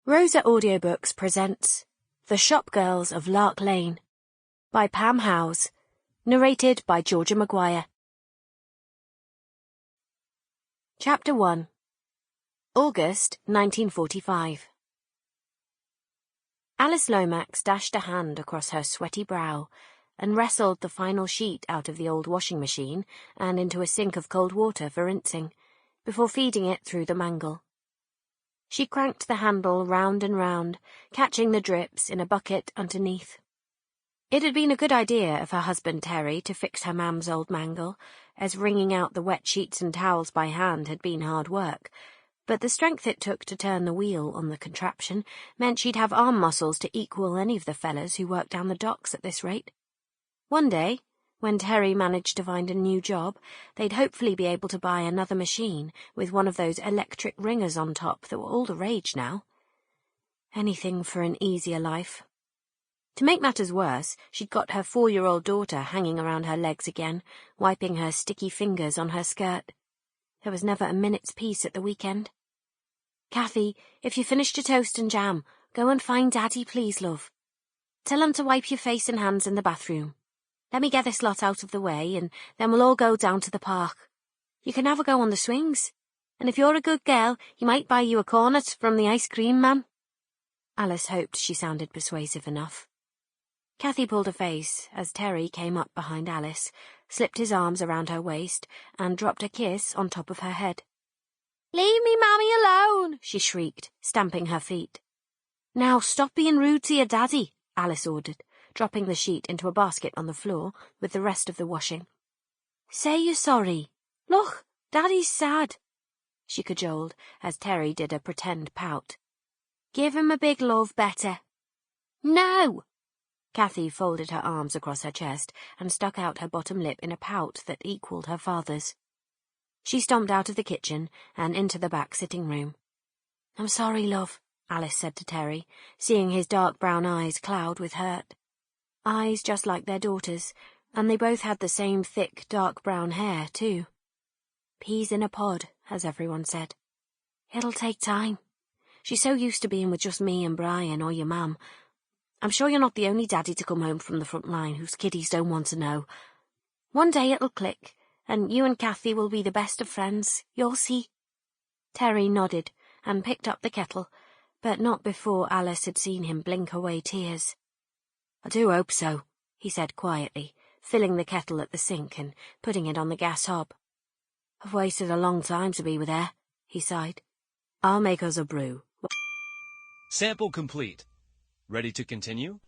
Rosa Audiobooks presents The Shop Girls of Lark Lane by Pam Howes, narrated by Georgia Maguire. Chapter 1. August 1945. Alice Lomax dashed a hand across her sweaty brow and wrestled the final sheet out of the old washing machine and into a sink of cold water for rinsing, before feeding it through the mangle. She cranked the handle round and round, catching the drips in a bucket underneath. It had been a good idea of her husband Terry to fix her mam's old mangle, as wringing out the wet sheets and towels by hand had been hard work, but the strength it took to turn the wheel on the contraption meant she'd have arm muscles to equal any of the fellas who worked down the docks at this rate. One day, when Terry managed to find a new job, they'd hopefully be able to buy another machine with one of those electric ringers on top that were all the rage now. Anything for an easier life. To make matters worse, she'd got her 4-year-old daughter hanging around her legs again, wiping her sticky fingers on her skirt. There was never a minute's peace at the weekend. "Cathy, if you finished your toast and jam, go and find Daddy, please, love. Tell him to wipe your face and hands in the bathroom. Let me get this lot out of the way, and then we'll all go down to the park. You can have a go on the swings, and if you're a good girl, he might buy you a cornet from the ice cream man." Alice hoped she sounded persuasive enough. Cathy pulled a face as Terry came up behind Alice, slipped his arms around her waist, and dropped a kiss on top of her head. "Leave me mammy alone," she shrieked, stamping her feet. "Now stop being rude to your daddy," Alice ordered, dropping the sheet into a basket on the floor with the rest of the washing. "Say you're sorry. Look, Daddy's sad," she cajoled as Terry did a pretend pout. "Give him a big love, better." "No!" Cathy folded her arms across her chest and stuck out her bottom lip in a pout that equalled her father's. She stomped out of the kitchen and into the back sitting room. "I'm sorry, love," Alice said to Terry, seeing his dark brown eyes cloud with hurt. Eyes just like their daughter's, and they both had the same thick, dark brown hair, too. Peas in a pod, as everyone said. "It'll take time. She's so used to being with just me and Brian or your mum. I'm sure you're not the only daddy to come home from the front line whose kiddies don't want to know. One day it'll click, and you and Cathy will be the best of friends, you'll see." Terry nodded and picked up the kettle, but not before Alice had seen him blink away tears. "I do hope so," he said quietly, filling the kettle at the sink and putting it on the gas hob. "I've waited a long time to be with her," he sighed. "I'll make us a brew." Sample complete. Ready to continue?